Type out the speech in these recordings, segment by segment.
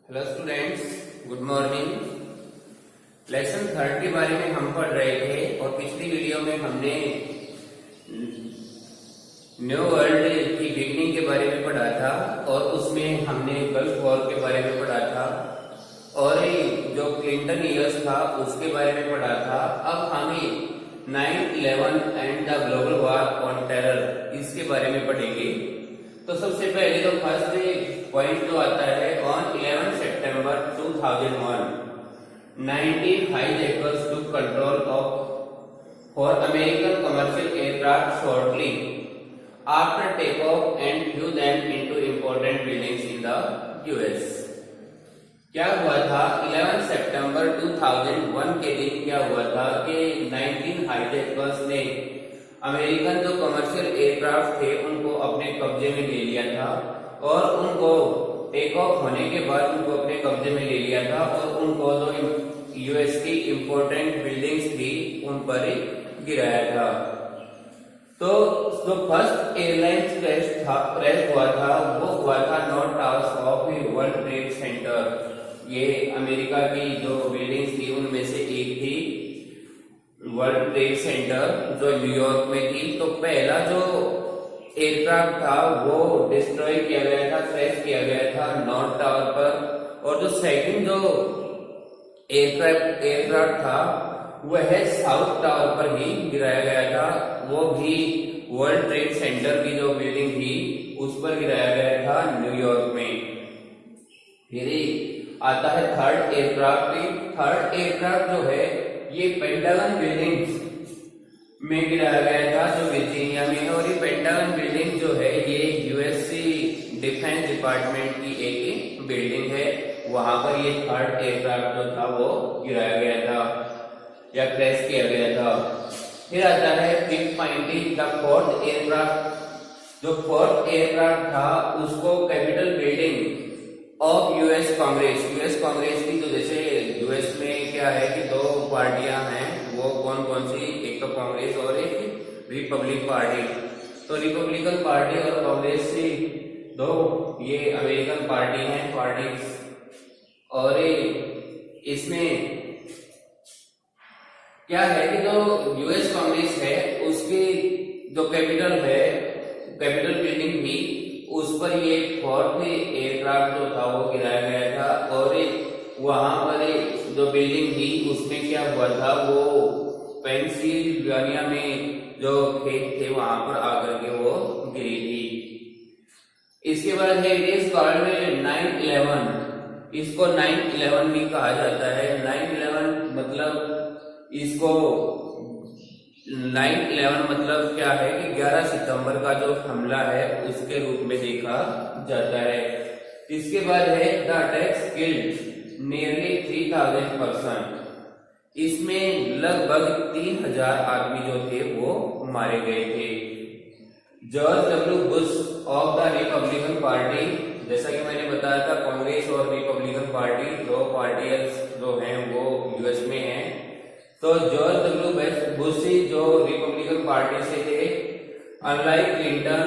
Hello students, good morning. Lesson 3 के बारे में हम पढ़ रहे थे और पिछली वीडियो में हमने न्यू वर्ल्ड की बिगनिंग के बारे में पढ़ा था और उसमें हमने गल्फ वॉर के बारे में पढ़ा था और जो क्लिंटन ईयर्स था उसके बारे में पढ़ा था। अब हमें 9/11 and the global war on terror इसके बारे में पढ़ेंगे। तो सबसे पहले तो फर्स्ट पॉइंट जो आता है, on 11 September 2001 19 hijackers took control of for American commercial aircraft shortly after takeoff and flew them into important buildings in the US। क्या हुआ था 11 सितंबर 2001 के दिन क्या हुआ था कि 19 हाईजैकर्स ने अमेरिकन जो कमर्शियल एयरक्राफ्ट थे उनको अपने कब्जे में ले लिया था और उनको टेक ऑफ होने के बाद उनको अपने कब्जे में ले लिया था और उनको जो यूएस की इंपॉर्टेंट बिल्डिंग्स थी उन पर गिराया था। तो जो फर्स्ट एयरलाइन क्रैश हुआ था वो हुआ था north towers of world trade centre. ये अमेरिका की जो बिल्डिंग्स थी उनमें से एक थी वर्ल्ड ट्रेड सेंटर जो न्यूयॉर्क में थी। तो पहला जो एयरक्राफ्ट था वो डिस्ट्रॉय किया गया था, क्रैश किया गया था नॉर्थ टावर पर, और जो सेकंड जो एयरक्राफ्ट था वह साउथ टावर पर ही गिराया गया था। वो भी वर्ल्ड ट्रेड सेंटर की जो बिल्डिंग थी उस पर गिराया गया था न्यूयॉर्क में। फिर आता है थर्ड एयरक्राफ्ट। थर्ड एयरक्राफ्ट जो है ये पेंटागन बिल्डिंग में गिराया गया था जो वर्जीनिया में है, और ये पेंटागन बिल्डिंग जो है ये यूएससी डिफेंस डिपार्टमेंट की एक बिल्डिंग है। वहां पर ये थर्ड एयरक्राफ्ट जो था वो गिराया गया था या क्रैश किया गया था। फिर आता है fifth point, the fourth aircraft. जो फोर्थ एयरक्राफ्ट था उसको capital building of US Congress की, तो जैसे यूएस में क्या है कि दो पार्टियां हैं, वो कौन कौन सी, एक तो कांग्रेस और एक रिपब्लिक पार्टी। तो रिपब्लिकन पार्टी और कांग्रेस से दो ये अमेरिकन पार्टी हैं पार्टीज, और इसमें क्या है कि जो यूएस कांग्रेस है उसकी जो कैपिटल बिल्डिंग थी उस पर ये फोर्थ एयरक्राफ्ट जो था वो गिराया गया था, और वहां पर जो बिल्डिंग थी उसमें क्या हुआ था, वो पेंसिल्वेनिया में जो खेत थे वहां पर आकर के वो गिरी थी। इसके बाद है इट इज कॉल्ड 9/11। इसको 9/11 भी कहा जाता है। 9/11 मतलब इसको 9/11 मतलब क्या है कि 11 सितंबर का जो हमला है उसके रूप में देखा जाता है। इसके बाद है the attacks killed nearly 3000 person. इसमें लगभग 3000 आदमी जो थे वो मारे गए थे। George W Bush of the Republican party, जैसा कि मैंने बताया था कांग्रेस और रिपब्लिकन पार्टी दो पार्टियां जो हैं वो यूएस में हैं। तो जॉर्ज डब्ल्यू बुश जो रिपब्लिकन पार्टी से थे, unlike Clinton,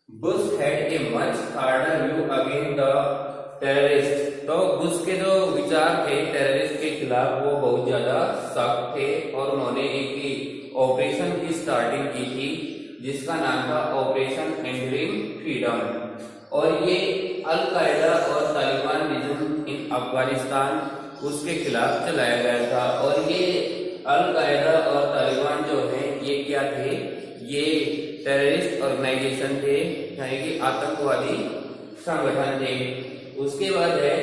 Bush had a much harder view against the terrorist. तो बुश के जो विचार थे टेररिस्ट के खिलाफ वो बहुत ज्यादा सख्त थे, और उन्होंने एक ऑपरेशन की स्टार्टिंग की थी जिसका नाम था ऑपरेशन एंड्यूरिंग फ्रीडम, और ये अल कायदा और तालिबानिज्म इन अफगानिस्तान उसके खिलाफ चलाया गया था। और ये अल कायदा और तालिबान जो है ये क्या थे, ये टेररिस्ट ऑर्गेनाइजेशन थे, यानी कि आतंकवादी संगठन थे। उसके बाद है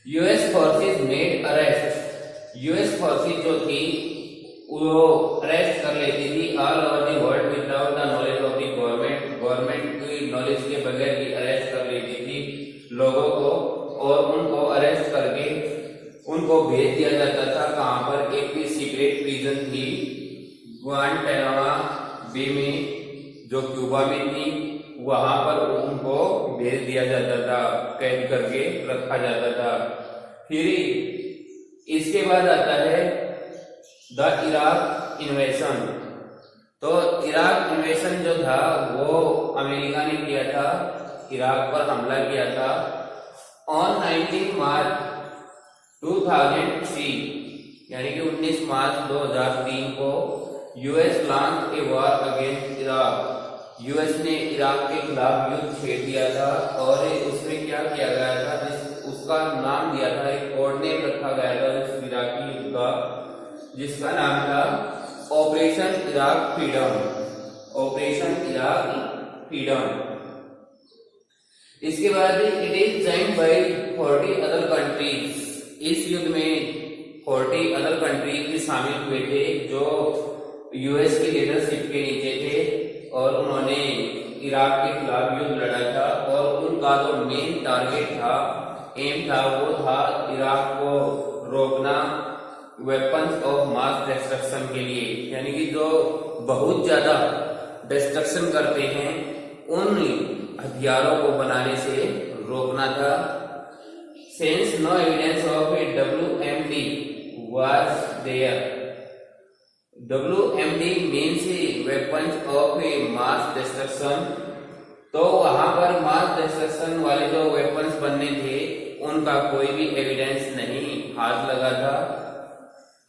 US forces made arrest. US forces जो थी वो अरेस्ट कर लेती थी all over the world without the knowledge of the government की नॉलेज के बगैर भी अरेस्ट कर लेती थी लोगों को, और उनको अरेस्ट करके उनको भेज दिया जाता था कहां पर, एक सीक्रेट प्रिजन थी ग्वांटानामो बे में जो क्यूबा में थी, वहां पर उनको भेज दिया जाता था, कैद करके रखा जाता था। फिर इसके बाद आता है द इराक इन्वेशन। तो इराक इन्वेशन जो था वो अमेरिका ने किया था, इराक पर हमला किया था। ऑन 19 मार्च 2003 यानी कि 19 मार्च 2003 को US launch a war against Iraq. US ने इराक के खिलाफ युद्ध छेड़ दिया था और उसमें क्या किया गया था, उसका नाम दिया था, एक कोड नेम रखा गया था इस इराकी युद्ध का, जिसका नाम था operation Iraq freedom. Operation Iraq freedom. इसके बाद it is joined bye 40 other countries. इस युद्ध में 40 अदर कंट्रीज भी शामिल हुए थे जो यूएस की लीडरशिप के नीचे थे और उन्होंने इराक के खिलाफ युद्ध लड़ा था। और उनका जो मेन टारगेट था, एम था, वो था इराक को रोकना वेपन्स ऑफ मास डिस्ट्रक्शन के लिए, यानी कि जो बहुत ज्यादा डिस्ट्रक्शन करते हैं उन हथियारों को बनाने से रोकना था। Since no evidence of a WMD was there. WMD means weapons of a mass destruction. तो वहां पर मास डिस्ट्रक्शन वाले जो वेपन्स बनने थे उनका कोई भी एविडेंस नहीं हाथ लगा था।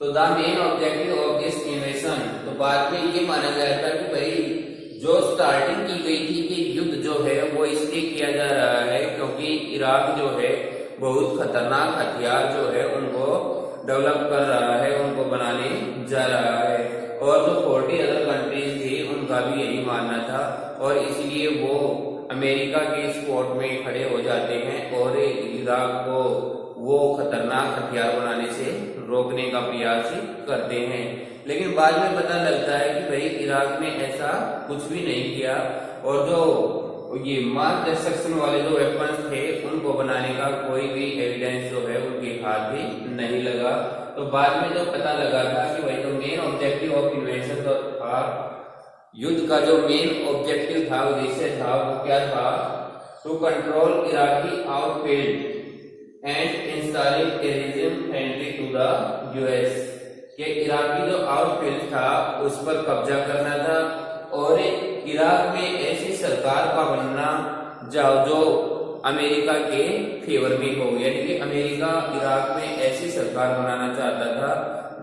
तो the main objective of this इन्वेशन, तो बाद में ये माना गया था कि भाई जो स्टार्टिंग की गई थी कि युद्ध जो है वो इसलिए किया जा रहा है क्योंकि इराक जो है बहुत खतरनाक हथियार जो है उनको डेवलप कर रहा है, उनको बनाने जा रहा है। और जो 40 अदर कंट्रीज थी उनका भी यही मानना था और इसलिए वो अमेरिका के सपोर्ट में खड़े हो जाते हैं और इराक को वो खतरनाक हथियार बनाने से रोकने का प्रयास करते हैं। लेकिन बाद में पता लगता है कि भाई इराक ने ऐसा कुछ भी नहीं किया और जो ये मास डिस्ट्रक्शन वाले जो वेपन्स थे उनको बनाने का कोई भी एविडेंस जो है उनके हाथ भी नहीं लगा। तो बाद में जो पता लगा था कि भाई जो मेन ऑब्जेक्टिव ऑफ इन्वेशन था, युद्ध का जो मेन ऑब्जेक्टिव था, उद्देश्य था, वो क्या था, to control Iraqi outfield and installing a regime friendly to the US. कि इराकी जो आउटफील्ड था उस पर कब्जा करना था और इराक में ऐसी सरकार का बनना जो अमेरिका के फेवर में हो, यानी कि अमेरिका इराक में ऐसी सरकार बनाना चाहता था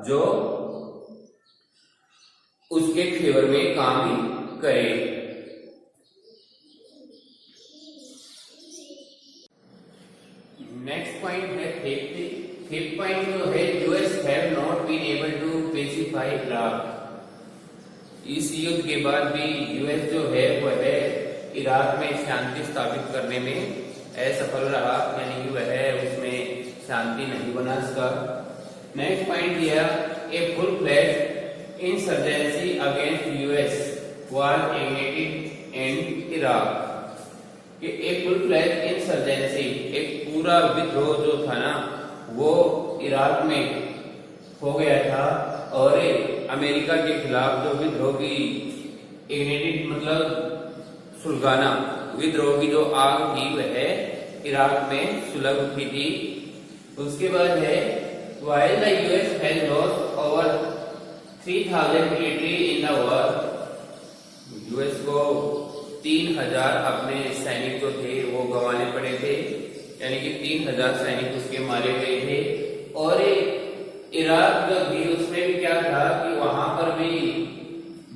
जो उसके फेवर में काम करे। नेक्स्ट पॉइंट है फिफ्थ पॉइंट जो है, US have not been able to pacify Iraq. इस युद्ध के बाद भी यूएस जो है वह इराक में शांति स्थापित करने में असफल रहा, यानी कि वह उसमें शांति नहीं बना सका। नेक्स्ट पॉइंट दिया, a full flash insurgency against US was ignited in Iraq. कि एक फुल फ्लैश इंसर्जेंसी, एक पूरा विद्रोह जो था ना वो इराक में हो गया था और अमेरिका के खिलाफ जो विद्रोह की इग्निटेड मतलब सुलगाना, विद्रोह की जो आग थी वह इराक में सुलग उठी थी। उसके बाद है, while the US has lost over 3000 military in the war, US को 3000 अपने सैनिक जो थे वो गंवाने पड़े थे, यानी कि 3000 सैनिक उसके मारे गए थे। और इराक जो थी उसमें भी क्या था कि वहां पर भी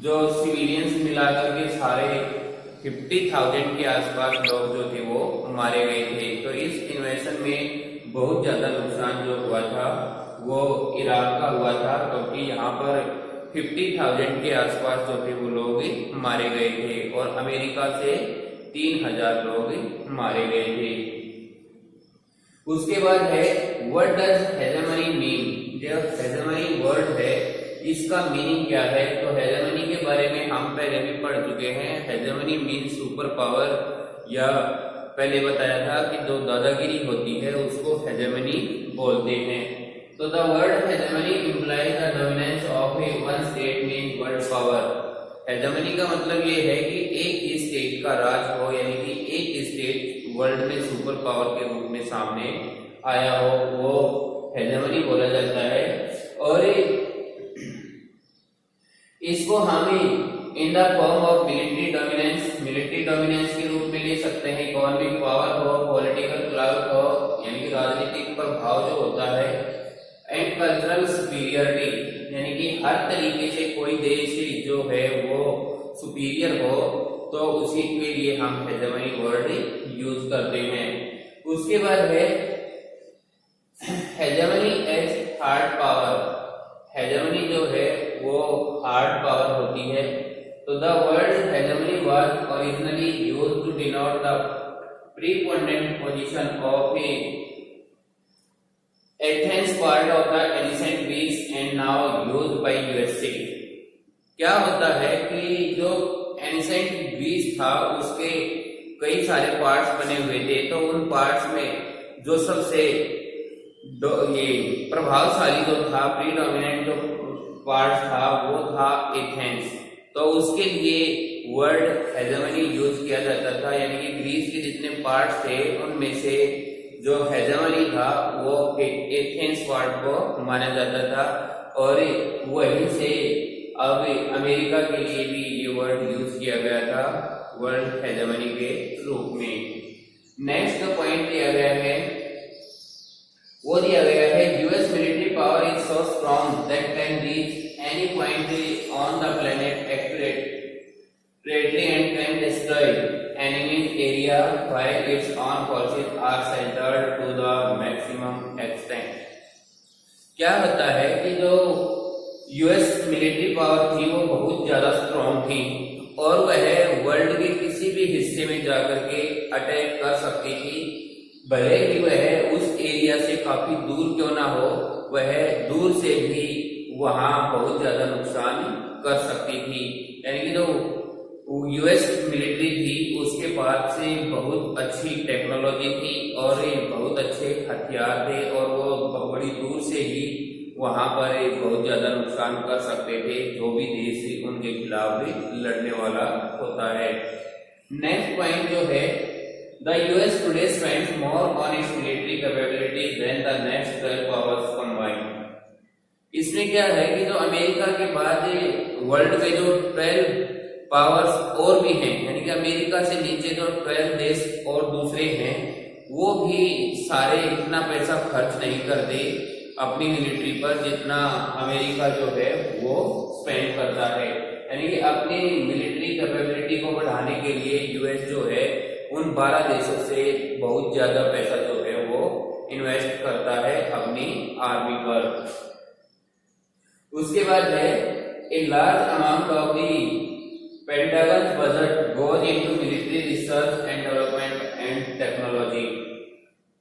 जो सिविलियंस मिलाकर के सारे 50,000 के आसपास लोग जो थे वो मारे गए थे। तो इस इन्वेशन में बहुत ज्यादा नुकसान जो हुआ था वो इराक का हुआ था, क्योंकि यहाँ पर 50,000 के आसपास जो थे वो लोग मारे गए थे और अमेरिका से 3000 लोग मारे गए थे। उसके बाद है, व्हाट डज हेजेमनी मीन। जो हेजेमनी वर्ड है इसका मीनिंग क्या है, तो हेजेमनी के बारे में हम पहले भी पढ़ चुके हैं। हेजेमनी मीन सुपर पावर, या पहले बताया था कि जो दादागिरी होती है उसको हेजेमनी बोलते हैं। तो the word hegemony implies the dominance of A one state mean world power. Hegemony का मतलब ये है कि एक ही स्टेट का राज हो, यानी कि एक स्टेट वर्ल्ड में सुपर पावर के रूप में सामने आया हो, वो हेजेमनी बोला जाता है। और इसको हम in the form of military dominance के रूप में ले सकते हैं। इकोनॉमिक पावर हो, पॉलिटिकल क्लाउड हो, राजनीतिक प्रभाव जो होता है, एंड कल्चरल सुपीरियरिटी, यानी कि हर तरीके से कोई देश जो है वो सुपीरियर हो, तो उसी के लिए हम हेजेमनी वर्ड यूज करते हैं। उसके बाद है hegemony as hard power. Hegemony जो है वो हार्ड पावर होती है। तो the word hegemony was originally used to denote the preponderant position of Athens part of the ancient Greece and now used by USA. क्या होता है कि जो एंशिएंट ग्रीस था उसके कई सारे पार्ट्स बने हुए थे, तो उन पार्ट्स में जो सबसे ये प्रभावशाली जो था, प्रीडोमिनेंट जो पार्ट था वो था एथेंस। तो उसके लिए वर्ड हेजेमनी यूज किया जाता था, यानी कि ग्रीस के जितने पार्ट्स थे उनमें से जो हेजेमनी था वो एथेंस पार्ट को माना जाता था, और वहीं से अब अमेरिका के लिए भी ये वर्ड यूज किया गया था वर्ल्ड हेजेमनी के रूप में। नेक्स्ट जो पॉइंट दिया गया है वो दिया गया है US military power is so strong that can reach any point on the planet accurately and can destroy enemy's area while its own forces are centered to the maximum extent। क्या होता है कि जो यूएस मिलिट्री पावर थी वो बहुत ज्यादा strong थी, और वह वर्ल्ड के किसी भी हिस्से में जाकर के अटैक कर सकती थी, भले ही वह उस एरिया से काफी दूर क्यों ना हो, वह दूर से भी वहां बहुत ज्यादा नुकसान कर सकती थी। यानी कि जो यूएस मिलिट्री थी उसके पास से बहुत अच्छी टेक्नोलॉजी थी और बहुत अच्छे हथियार थे, और वो बड़ी दूर से ही वहां पर बहुत ज्यादा नुकसान कर सकते थे जो भी देश उनके खिलाफ भी लड़ने वाला होता है। नेक्स्ट पॉइंट जो है, the US today spends more on its military capabilities than the next 12 powers combined. इसमें क्या है कि जो अमेरिका के बाद वर्ल्ड के जो 12 पावर्स और भी हैं, यानी कि अमेरिका से नीचे जो 12 देश और दूसरे हैं, वो भी सारे इतना पैसा खर्च नहीं करते अपनी मिलिट्री पर जितना अमेरिका जो है वो स्पेंड करता है। यानी कि अपनी मिलिट्री कैपेबिलिटी को बढ़ाने के लिए यूएस जो है उन 12 देशों से बहुत ज्यादा पैसा जो है वो इन्वेस्ट करता है अपनी आर्मी पर। उसके बाद है a large amount of the pentagon budget goes into military research and development and technology.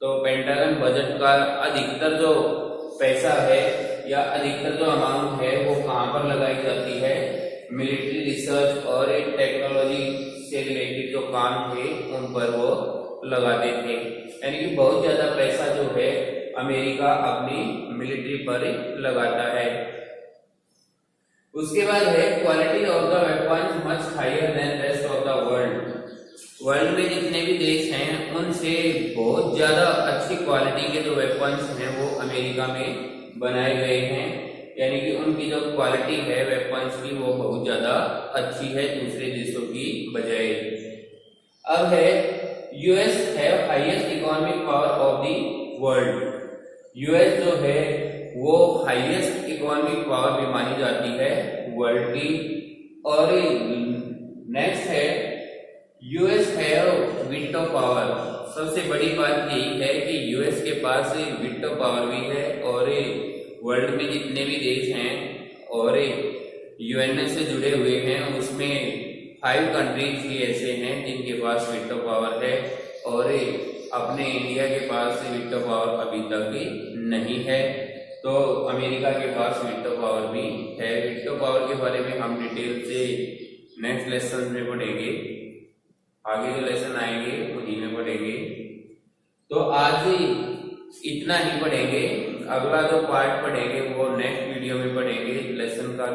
तो पेंटागन बजट का अधिकतर जो पैसा है या अधिकतर जो अमाउंट है वो कहां पर लगाई जाती है, मिलिट्री रिसर्च और टेक्नोलॉजी से रिलेटेड जो काम थे उन पर वो लगाते थे। यानी कि बहुत ज्यादा पैसा जो है अमेरिका अपनी मिलिट्री पर लगाता है। उसके बाद है quality of the weapons much higher than rest of the world. World में जितने भी देश हैं उनसे बहुत ज्यादा अच्छी क्वालिटी के जो वेपन्स हैं वो अमेरिका में बनाए गए हैं, यानी कि उनकी जो क्वालिटी है वेपन्स की वो बहुत ज्यादा अच्छी है दूसरे देशों की बजाय। अब है US have highest economic power of the world. US जो है वो हाईएस्ट इकोनॉमिक पावर भी मानी जाती है वर्ल्ड की। और नेक्स्ट है यूएस हैव वीटो पावर। सबसे बड़ी बात यही है कि यूएस के पास वीटो पावर भी है, और वर्ल्ड में जितने भी देश हैं और यूएनए से जुड़े हुए हैं उसमें 5 कंट्रीज ही ऐसे हैं जिनके पास वीटो पावर है, और अपने इंडिया के पास वीटो पावर अभी तक नहीं है। तो अमेरिका के पास वीटो पावर भी है। वीटो पावर के बारे में हम डिटेल से नेक्स्ट लेसन में पढ़ेंगे, आगे जो लेसन आएंगे उन्हीं में पढ़ेंगे। तो आज इतना ही पढ़ेंगे, अगला जो पार्ट पढ़ेंगे वो नेक्स्ट वीडियो में पढ़ेंगे। लेसन का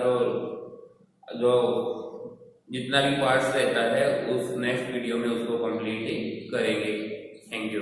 जो जितना भी पार्ट्स रहता है उस नेक्स्ट वीडियो में उसको कंप्लीट करेंगे। Thank you.